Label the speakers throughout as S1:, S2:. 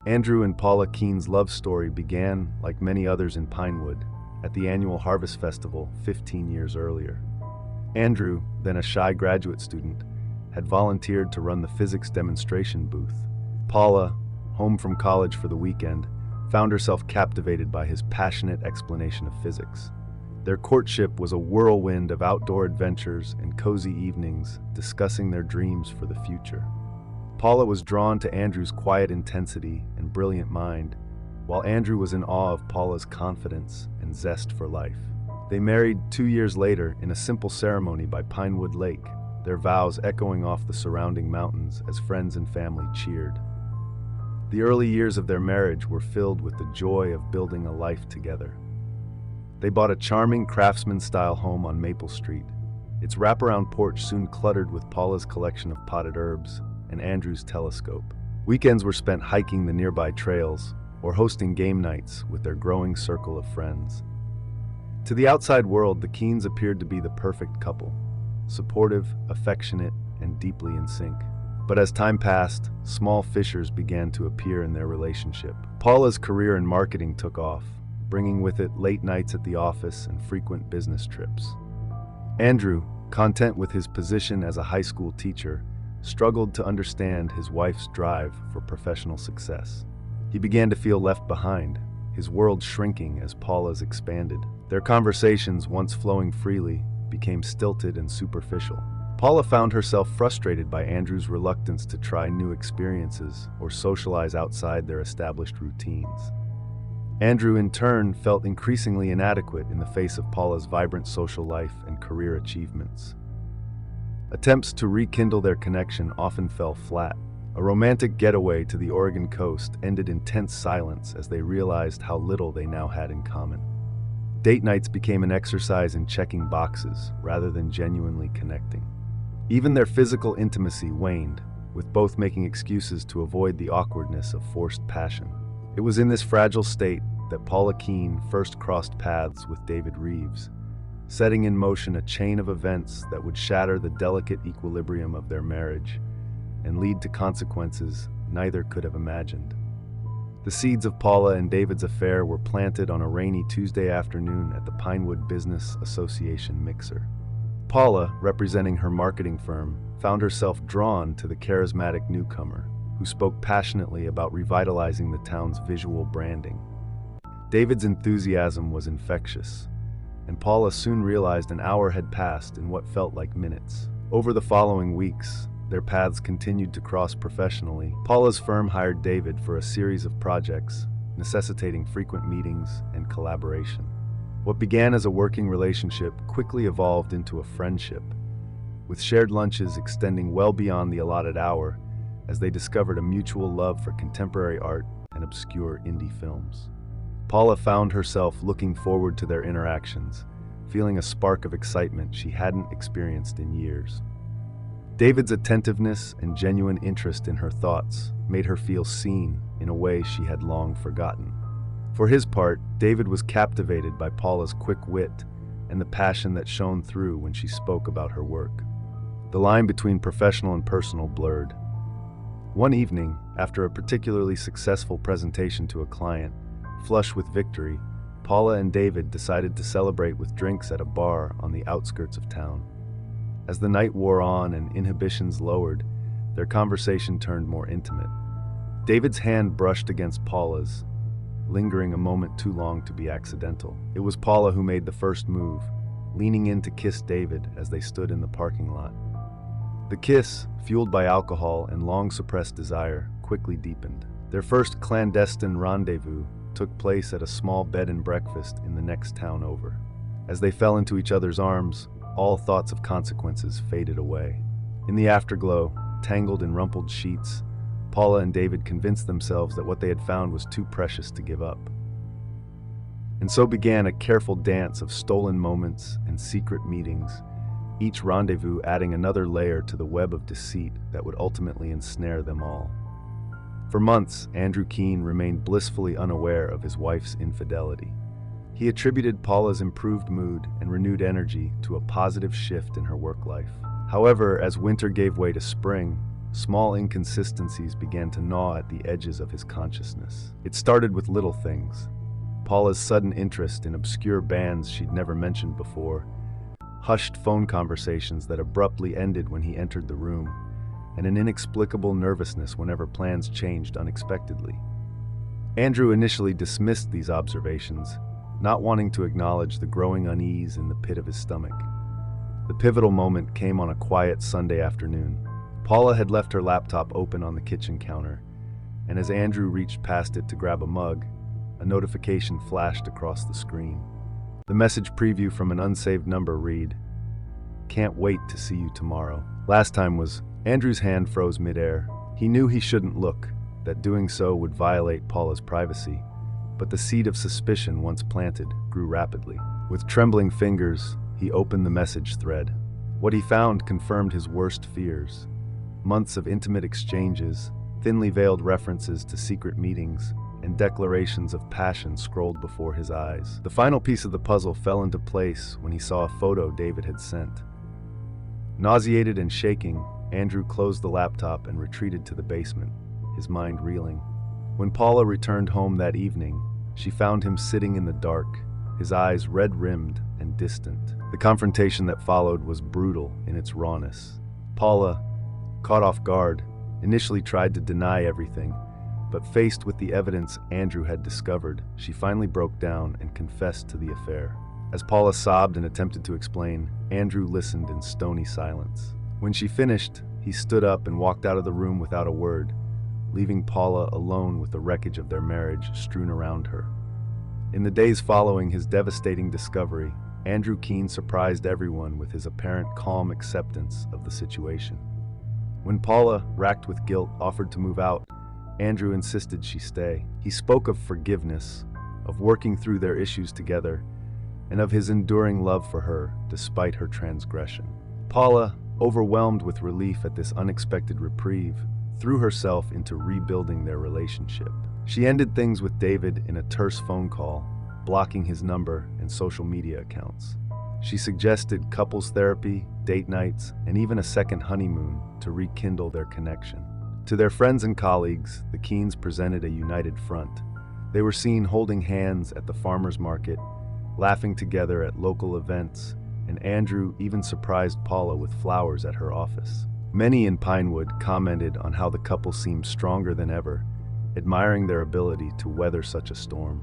S1: Andrew and Paula Keene's love story began, like many others in Pinewood, at the annual Harvest Festival 15 years earlier. Andrew, then a shy graduate student, had volunteered to run the physics demonstration booth. Paula, home from college for the weekend, found herself captivated by his passionate explanation of physics. Their courtship was a whirlwind of outdoor adventures and cozy evenings discussing their dreams for the future. Paula was drawn to Andrew's quiet intensity and brilliant mind, while Andrew was in awe of Paula's confidence and zest for life. They married 2 years later in a simple ceremony by Pinewood Lake, their vows echoing off the surrounding mountains as friends and family cheered. The early years of their marriage were filled with the joy of building a life together. They bought a charming craftsman-style home on Maple Street, its wraparound porch soon cluttered with Paula's collection of potted herbs and Andrew's telescope. Weekends were spent hiking the nearby trails or hosting game nights with their growing circle of friends. To the outside world, the Keenes appeared to be the perfect couple, supportive, affectionate, and deeply in sync. But as time passed, small fissures began to appear in their relationship. Paula's career in marketing took off, bringing with it late nights at the office and frequent business trips. Andrew, content with his position as a high school teacher, struggled to understand his wife's drive for professional success. He began to feel left behind, his world shrinking as Paula's expanded. Their conversations, once flowing freely, became stilted and superficial. Paula found herself frustrated by Andrew's reluctance to try new experiences or socialize outside their established routines. Andrew, in turn, felt increasingly inadequate in the face of Paula's vibrant social life and career achievements. Attempts to rekindle their connection often fell flat. A romantic getaway to the Oregon coast ended in tense silence as they realized how little they now had in common. Date nights became an exercise in checking boxes rather than genuinely connecting. Even their physical intimacy waned, with both making excuses to avoid the awkwardness of forced passion. It was in this fragile state that Paula Keene first crossed paths with David Reeves, setting in motion a chain of events that would shatter the delicate equilibrium of their marriage and lead to consequences neither could have imagined. The seeds of Paula and David's affair were planted on a rainy Tuesday afternoon at the Pinewood Business Association mixer. Paula, representing her marketing firm, found herself drawn to the charismatic newcomer, who spoke passionately about revitalizing the town's visual branding. David's enthusiasm was infectious, and Paula soon realized an hour had passed in what felt like minutes. Over the following weeks, their paths continued to cross professionally. Paula's firm hired David for a series of projects, necessitating frequent meetings and collaboration. What began as a working relationship quickly evolved into a friendship, with shared lunches extending well beyond the allotted hour as they discovered a mutual love for contemporary art and obscure indie films. Paula found herself looking forward to their interactions, feeling a spark of excitement she hadn't experienced in years. David's attentiveness and genuine interest in her thoughts made her feel seen in a way she had long forgotten. For his part, David was captivated by Paula's quick wit and the passion that shone through when she spoke about her work. The line between professional and personal blurred. One evening, after a particularly successful presentation to a client, flush with victory, Paula and David decided to celebrate with drinks at a bar on the outskirts of town. As the night wore on and inhibitions lowered, their conversation turned more intimate. David's hand brushed against Paula's, lingering a moment too long to be accidental. It was Paula who made the first move, leaning in to kiss David as they stood in the parking lot. The kiss, fueled by alcohol and long-suppressed desire, quickly deepened. Their first clandestine rendezvous took place at a small bed and breakfast in the next town over. As they fell into each other's arms, all thoughts of consequences faded away. In the afterglow, tangled in rumpled sheets, Paula and David convinced themselves that what they had found was too precious to give up. And so began a careful dance of stolen moments and secret meetings, each rendezvous adding another layer to the web of deceit that would ultimately ensnare them all. For months, Andrew Keene remained blissfully unaware of his wife's infidelity. He attributed Paula's improved mood and renewed energy to a positive shift in her work life. However, as winter gave way to spring, small inconsistencies began to gnaw at the edges of his consciousness. It started with little things. Paula's sudden interest in obscure bands she'd never mentioned before, hushed phone conversations that abruptly ended when he entered the room, and an inexplicable nervousness whenever plans changed unexpectedly. Andrew initially dismissed these observations, not wanting to acknowledge the growing unease in the pit of his stomach. The pivotal moment came on a quiet Sunday afternoon. Paula had left her laptop open on the kitchen counter, and as Andrew reached past it to grab a mug, a notification flashed across the screen. The message preview from an unsaved number read, "Can't wait to see you tomorrow." Last time was, Andrew's hand froze midair. He knew he shouldn't look, that doing so would violate Paula's privacy, but the seed of suspicion once planted grew rapidly. With trembling fingers, he opened the message thread. What he found confirmed his worst fears. Months of intimate exchanges, thinly veiled references to secret meetings, and declarations of passion scrolled before his eyes. The final piece of the puzzle fell into place when he saw a photo David had sent. Nauseated and shaking, Andrew closed the laptop and retreated to the basement, his mind reeling. When Paula returned home that evening, she found him sitting in the dark, his eyes red-rimmed and distant. The confrontation that followed was brutal in its rawness. Paula, caught off guard, initially tried to deny everything, but faced with the evidence Andrew had discovered, she finally broke down and confessed to the affair. As Paula sobbed and attempted to explain, Andrew listened in stony silence. When she finished, he stood up and walked out of the room without a word, leaving Paula alone with the wreckage of their marriage strewn around her. In the days following his devastating discovery, Andrew Keene surprised everyone with his apparent calm acceptance of the situation. When Paula, racked with guilt, offered to move out, Andrew insisted she stay. He spoke of forgiveness, of working through their issues together, and of his enduring love for her despite her transgression. Paula, overwhelmed with relief at this unexpected reprieve, threw herself into rebuilding their relationship. She ended things with David in a terse phone call, blocking his number and social media accounts. She suggested couples therapy, date nights, and even a second honeymoon to rekindle their connection. To their friends and colleagues, the Keenes presented a united front. They were seen holding hands at the farmers market, laughing together at local events, and Andrew even surprised Paula with flowers at her office. Many in Pinewood commented on how the couple seemed stronger than ever, admiring their ability to weather such a storm.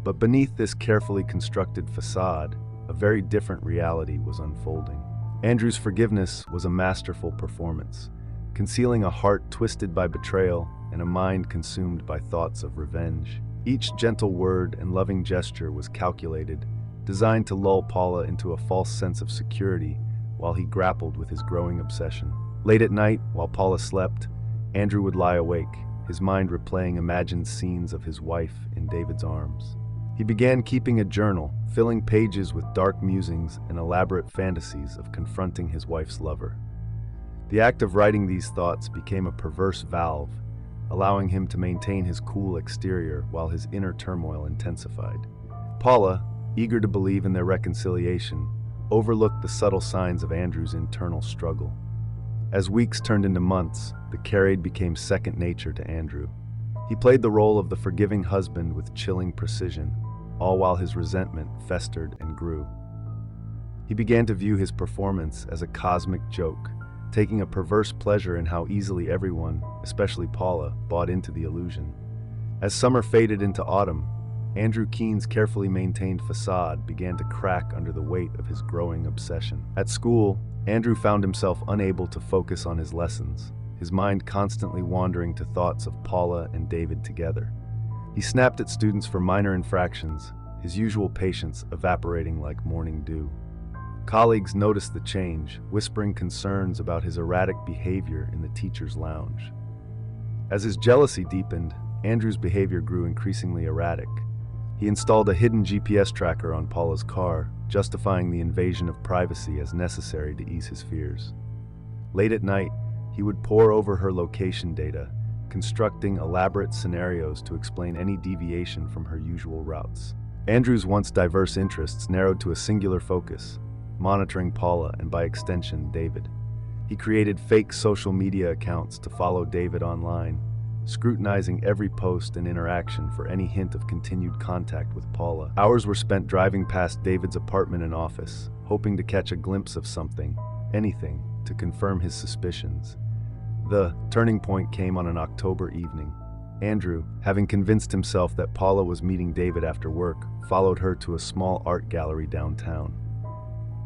S1: But beneath this carefully constructed facade, a very different reality was unfolding. Andrew's forgiveness was a masterful performance, concealing a heart twisted by betrayal and a mind consumed by thoughts of revenge. Each gentle word and loving gesture was calculated, designed to lull Paula into a false sense of security while he grappled with his growing obsession. Late at night, while Paula slept, Andrew would lie awake, his mind replaying imagined scenes of his wife in David's arms. He began keeping a journal, filling pages with dark musings and elaborate fantasies of confronting his wife's lover. The act of writing these thoughts became a perverse valve, allowing him to maintain his cool exterior while his inner turmoil intensified. Paula, eager to believe in their reconciliation, overlooked the subtle signs of Andrew's internal struggle. As weeks turned into months, the charade became second nature to Andrew. He played the role of the forgiving husband with chilling precision, all while his resentment festered and grew. He began to view his performance as a cosmic joke, taking a perverse pleasure in how easily everyone, especially Paula, bought into the illusion. As summer faded into autumn, Andrew Keene's carefully maintained facade began to crack under the weight of his growing obsession. At school, Andrew found himself unable to focus on his lessons, his mind constantly wandering to thoughts of Paula and David together. He snapped at students for minor infractions, his usual patience evaporating like morning dew. Colleagues noticed the change, whispering concerns about his erratic behavior in the teacher's lounge. As his jealousy deepened, Andrew's behavior grew increasingly erratic. He installed a hidden GPS tracker on Paula's car, justifying the invasion of privacy as necessary to ease his fears. Late at night, he would pore over her location data, constructing elaborate scenarios to explain any deviation from her usual routes. Andrew's once diverse interests narrowed to a singular focus: monitoring Paula and, by extension, David. He created fake social media accounts to follow David online, scrutinizing every post and interaction for any hint of continued contact with Paula. Hours were spent driving past David's apartment and office, hoping to catch a glimpse of something, anything, to confirm his suspicions. The turning point came on an October evening. Andrew, having convinced himself that Paula was meeting David after work, followed her to a small art gallery downtown.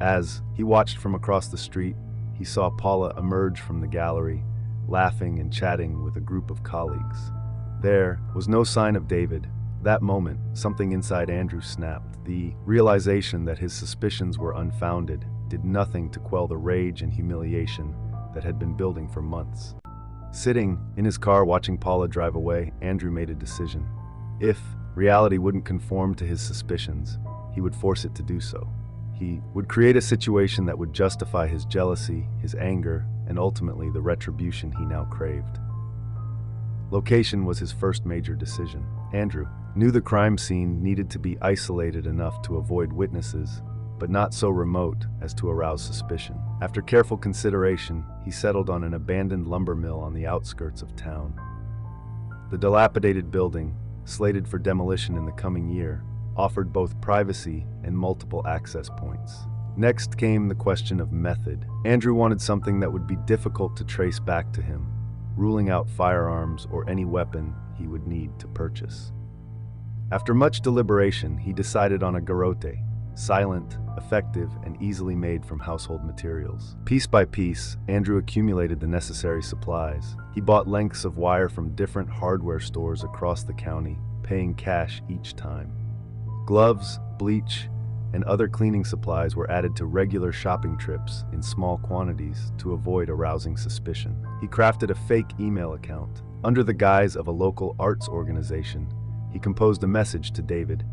S1: As he watched from across the street, he saw Paula emerge from the gallery, laughing and chatting with a group of colleagues. There was no sign of David. That moment, something inside Andrew snapped. The realization that his suspicions were unfounded did nothing to quell the rage and humiliation that had been building for months. Sitting in his car watching Paula drive away, Andrew made a decision. If reality wouldn't conform to his suspicions, he would force it to do so. He would create a situation that would justify his jealousy, his anger, and ultimately the retribution he now craved. Location was his first major decision. Andrew knew the crime scene needed to be isolated enough to avoid witnesses, but not so remote as to arouse suspicion. After careful consideration, he settled on an abandoned lumber mill on the outskirts of town. The dilapidated building, slated for demolition in the coming year, offered both privacy and multiple access points. Next came the question of method. Andrew wanted something that would be difficult to trace back to him, ruling out firearms or any weapon he would need to purchase. After much deliberation, he decided on a garrote, silent, effective, and easily made from household materials. Piece by piece, Andrew accumulated the necessary supplies. He bought lengths of wire from different hardware stores across the county, paying cash each time. Gloves, bleach, and other cleaning supplies were added to regular shopping trips in small quantities to avoid arousing suspicion. He crafted a fake email account. Under the guise of a local arts organization, he composed a message to David,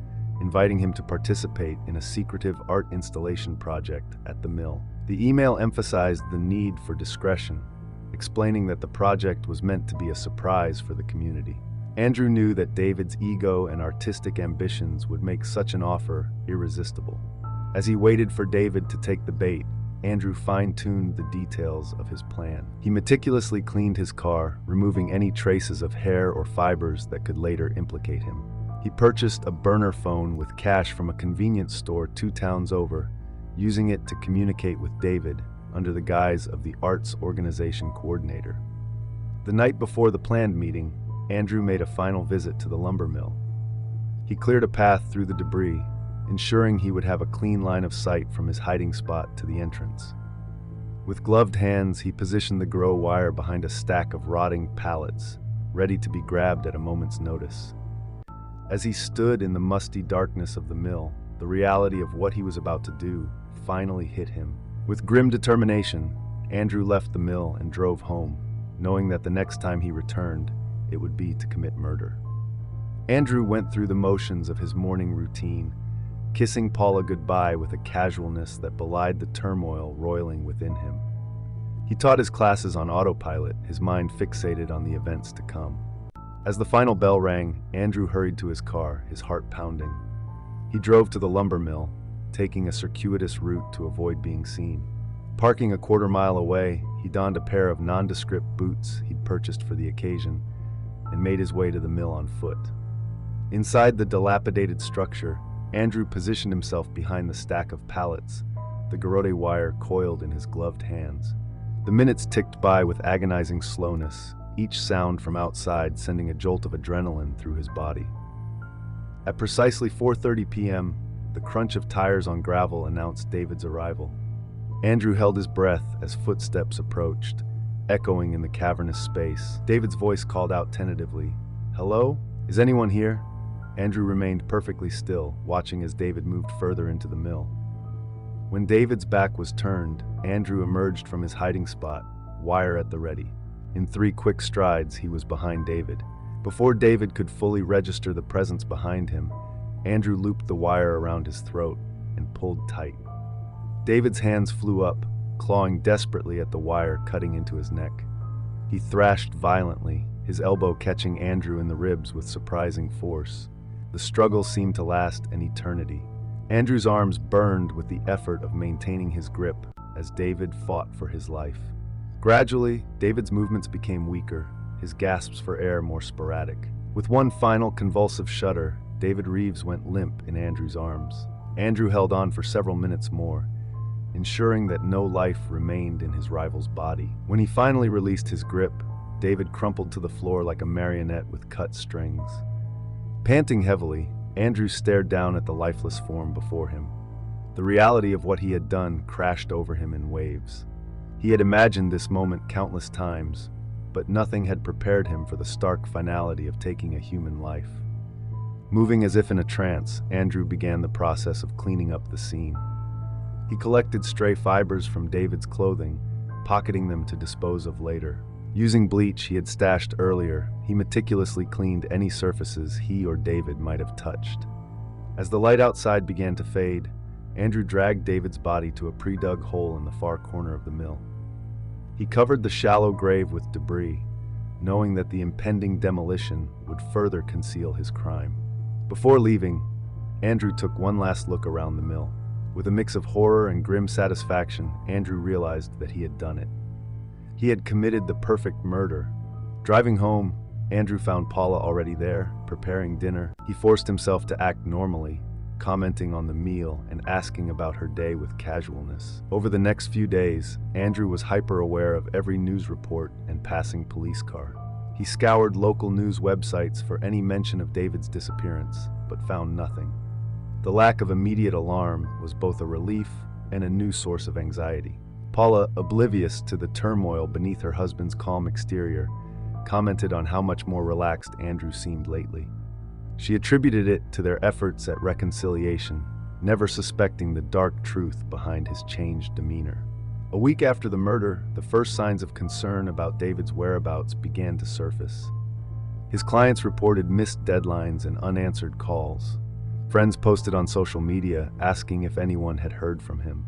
S1: inviting him to participate in a secretive art installation project at the mill. The email emphasized the need for discretion, explaining that the project was meant to be a surprise for the community. Andrew knew that David's ego and artistic ambitions would make such an offer irresistible. As he waited for David to take the bait, Andrew fine-tuned the details of his plan. He meticulously cleaned his car, removing any traces of hair or fibers that could later implicate him. He purchased a burner phone with cash from a convenience store 2 towns over, using it to communicate with David under the guise of the arts organization coordinator. The night before the planned meeting, Andrew made a final visit to the lumber mill. He cleared a path through the debris, ensuring he would have a clean line of sight from his hiding spot to the entrance. With gloved hands, he positioned the grow wire behind a stack of rotting pallets, ready to be grabbed at a moment's notice. As he stood in the musty darkness of the mill, the reality of what he was about to do finally hit him. With grim determination, Andrew left the mill and drove home, knowing that the next time he returned, it would be to commit murder. Andrew went through the motions of his morning routine, kissing Paula goodbye with a casualness that belied the turmoil roiling within him. He taught his classes on autopilot, his mind fixated on the events to come. As the final bell rang, Andrew hurried to his car, his heart pounding. He drove to the lumber mill, taking a circuitous route to avoid being seen. Parking a quarter-mile away, he donned a pair of nondescript boots he'd purchased for the occasion and made his way to the mill on foot. Inside the dilapidated structure, Andrew positioned himself behind the stack of pallets, the garrote wire coiled in his gloved hands. The minutes ticked by with agonizing slowness, each sound from outside sending a jolt of adrenaline through his body. At precisely 4:30 p.m., the crunch of tires on gravel announced David's arrival. Andrew held his breath as footsteps approached, echoing in the cavernous space. David's voice called out tentatively, "Hello? Is anyone here?" Andrew remained perfectly still, watching as David moved further into the mill. When David's back was turned, Andrew emerged from his hiding spot, wire at the ready. In 3 quick strides, he was behind David. Before David could fully register the presence behind him, Andrew looped the wire around his throat and pulled tight. David's hands flew up, clawing desperately at the wire cutting into his neck. He thrashed violently, his elbow catching Andrew in the ribs with surprising force. The struggle seemed to last an eternity. Andrew's arms burned with the effort of maintaining his grip as David fought for his life. Gradually, David's movements became weaker, his gasps for air more sporadic. With one final convulsive shudder, David Reeves went limp in Andrew's arms. Andrew held on for several minutes more, ensuring that no life remained in his rival's body. When he finally released his grip, David crumpled to the floor like a marionette with cut strings. Panting heavily, Andrew stared down at the lifeless form before him. The reality of what he had done crashed over him in waves. He had imagined this moment countless times, but nothing had prepared him for the stark finality of taking a human life. Moving as if in a trance, Andrew began the process of cleaning up the scene. He collected stray fibers from David's clothing, pocketing them to dispose of later. Using bleach he had stashed earlier, he meticulously cleaned any surfaces he or David might have touched. As the light outside began to fade, Andrew dragged David's body to a pre-dug hole in the far corner of the mill. He covered the shallow grave with debris, knowing that the impending demolition would further conceal his crime. Before leaving, Andrew took one last look around the mill. With a mix of horror and grim satisfaction, Andrew realized that he had done it. He had committed the perfect murder. Driving home, Andrew found Paula already there, preparing dinner. He forced himself to act normally, commenting on the meal and asking about her day with casualness. Over the next few days, Andrew was hyper-aware of every news report and passing police car. He scoured local news websites for any mention of David's disappearance, but found nothing. The lack of immediate alarm was both a relief and a new source of anxiety. Paula, oblivious to the turmoil beneath her husband's calm exterior, commented on how much more relaxed Andrew seemed lately. She attributed it to their efforts at reconciliation, never suspecting the dark truth behind his changed demeanor. A week after the murder, the first signs of concern about David's whereabouts began to surface. His clients reported missed deadlines and unanswered calls. Friends posted on social media asking if anyone had heard from him.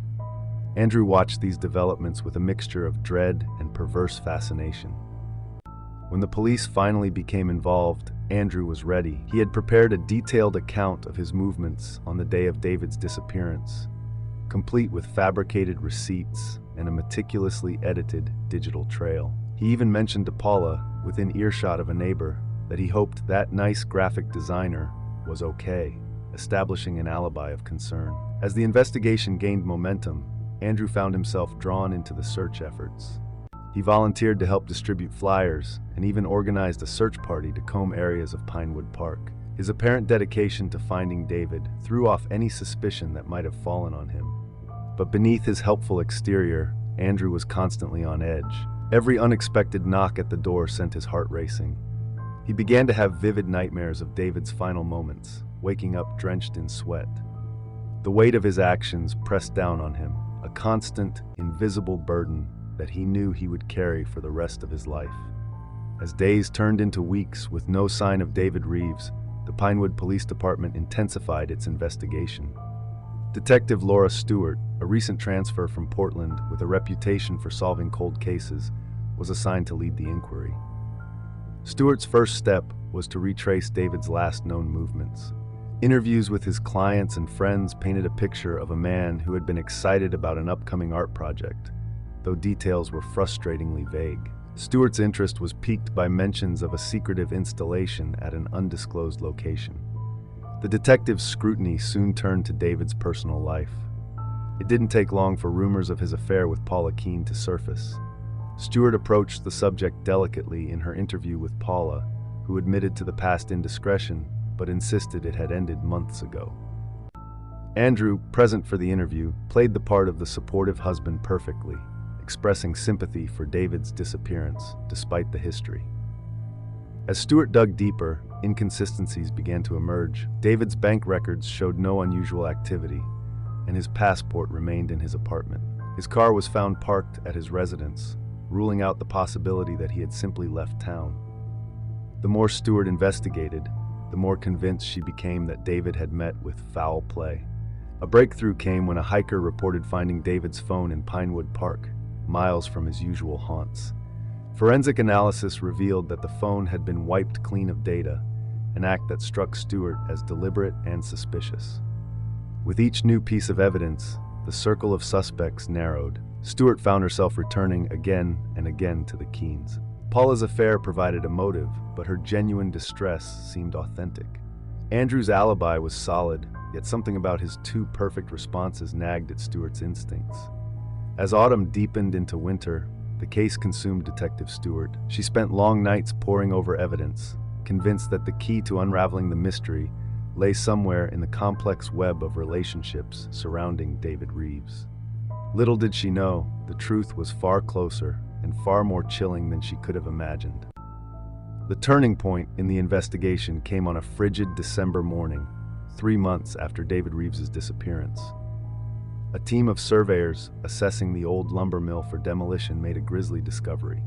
S1: Andrew watched these developments with a mixture of dread and perverse fascination. When the police finally became involved, Andrew was ready. He had prepared a detailed account of his movements on the day of David's disappearance, complete with fabricated receipts and a meticulously edited digital trail. He even mentioned to Paula, within earshot of a neighbor, that he hoped that nice graphic designer was okay, establishing an alibi of concern. As the investigation gained momentum, Andrew found himself drawn into the search efforts. He volunteered to help distribute flyers and even organized a search party to comb areas of Pinewood Park. His apparent dedication to finding David threw off any suspicion that might have fallen on him. But beneath his helpful exterior, Andrew was constantly on edge. Every unexpected knock at the door sent his heart racing. He began to have vivid nightmares of David's final moments, waking up drenched in sweat. The weight of his actions pressed down on him, a constant, invisible burden that he knew he would carry for the rest of his life. As days turned into weeks with no sign of David Reeves, the Pinewood Police Department intensified its investigation. Detective Laura Stewart, a recent transfer from Portland with a reputation for solving cold cases, was assigned to lead the inquiry. Stewart's first step was to retrace David's last known movements. Interviews with his clients and friends painted a picture of a man who had been excited about an upcoming art project, though details were frustratingly vague. Stewart's interest was piqued by mentions of a secretive installation at an undisclosed location. The detective's scrutiny soon turned to David's personal life. It didn't take long for rumors of his affair with Paula Keene to surface. Stewart approached the subject delicately in her interview with Paula, who admitted to the past indiscretion but insisted it had ended months ago. Andrew, present for the interview, played the part of the supportive husband perfectly, expressing sympathy for David's disappearance despite the history. As Stewart dug deeper, inconsistencies began to emerge. David's bank records showed no unusual activity, and his passport remained in his apartment. His car was found parked at his residence, ruling out the possibility that he had simply left town. The more Stewart investigated, the more convinced she became that David had met with foul play. A breakthrough came when a hiker reported finding David's phone in Pinewood Park, miles from his usual haunts. Forensic analysis revealed that the phone had been wiped clean of data, an act that struck Stewart as deliberate and suspicious. With each new piece of evidence, the circle of suspects narrowed, Stewart found herself returning again and again to the Keens. Paula's affair provided a motive, but her genuine distress seemed authentic. Andrew's alibi was solid, yet something about his too perfect responses nagged at Stewart's instincts. As autumn deepened into winter, the case consumed Detective Stewart. She spent long nights poring over evidence, convinced that the key to unraveling the mystery lay somewhere in the complex web of relationships surrounding David Reeves. Little did she know, the truth was far closer and far more chilling than she could have imagined. The turning point in the investigation came on a frigid December morning, 3 months after David Reeves's disappearance. A team of surveyors assessing the old lumber mill for demolition made a grisly discovery.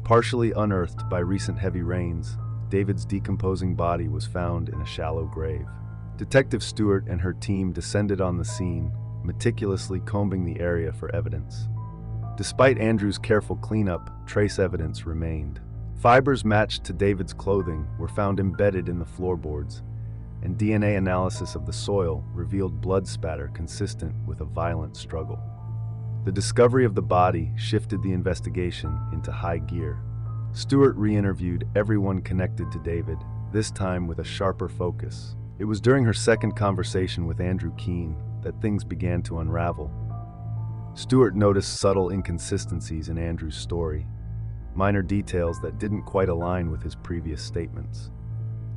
S1: Partially unearthed by recent heavy rains, David's decomposing body was found in a shallow grave. Detective Stewart and her team descended on the scene, meticulously combing the area for evidence. Despite Andrew's careful cleanup, trace evidence remained. Fibers matched to David's clothing were found embedded in the floorboards, and DNA analysis of the soil revealed blood spatter consistent with a violent struggle. The discovery of the body shifted the investigation into high gear. Stewart re-interviewed everyone connected to David, this time with a sharper focus. It was during her second conversation with Andrew Keene that things began to unravel. Stewart noticed subtle inconsistencies in Andrew's story, minor details that didn't quite align with his previous statements.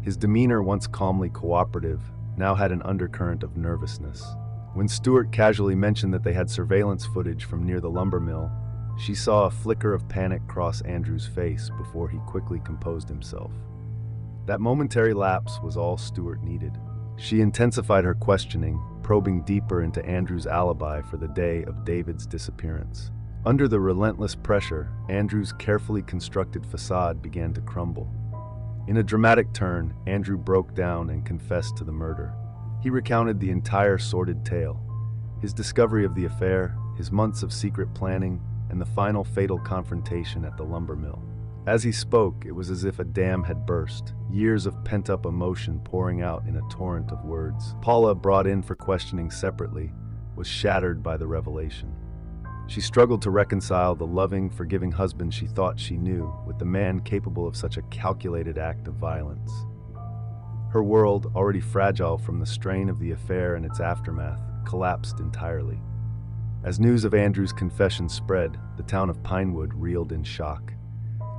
S1: His demeanor, once calmly cooperative, now had an undercurrent of nervousness. When Stewart casually mentioned that they had surveillance footage from near the lumber mill, she saw a flicker of panic cross Andrew's face before he quickly composed himself. That momentary lapse was all Stewart needed. She intensified her questioning, probing deeper into Andrew's alibi for the day of David's disappearance. Under the relentless pressure, Andrew's carefully constructed facade began to crumble. In a dramatic turn, Andrew broke down and confessed to the murder. He recounted the entire sordid tale, his discovery of the affair, his months of secret planning, and the final fatal confrontation at the lumber mill. As he spoke, it was as if a dam had burst, years of pent-up emotion pouring out in a torrent of words. Paula, brought in for questioning separately, was shattered by the revelation. She struggled to reconcile the loving, forgiving husband she thought she knew with the man capable of such a calculated act of violence. Her world, already fragile from the strain of the affair and its aftermath, collapsed entirely. As news of Andrew's confession spread, the town of Pinewood reeled in shock.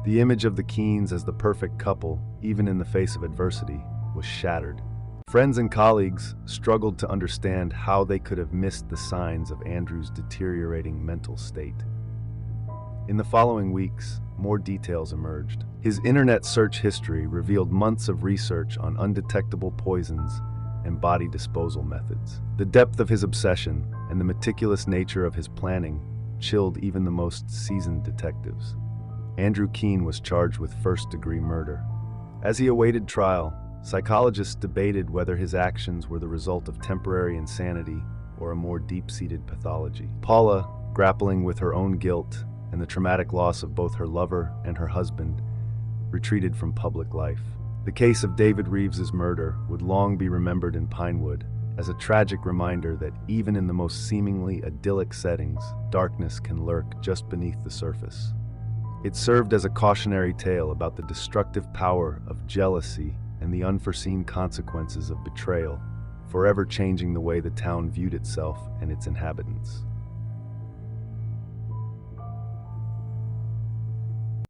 S1: The image of the Keens as the perfect couple, even in the face of adversity, was shattered. Friends and colleagues struggled to understand how they could have missed the signs of Andrew's deteriorating mental state. In the following weeks, more details emerged. His internet search history revealed months of research on undetectable poisons and body disposal methods. The depth of his obsession and the meticulous nature of his planning chilled even the most seasoned detectives. Andrew Keene was charged with first-degree murder. As he awaited trial, psychologists debated whether his actions were the result of temporary insanity or a more deep-seated pathology. Paula, grappling with her own guilt and the traumatic loss of both her lover and her husband, retreated from public life. The case of David Reeves's murder would long be remembered in Pinewood as a tragic reminder that even in the most seemingly idyllic settings, darkness can lurk just beneath the surface. It served as a cautionary tale about the destructive power of jealousy and the unforeseen consequences of betrayal, forever changing the way the town viewed itself and its inhabitants.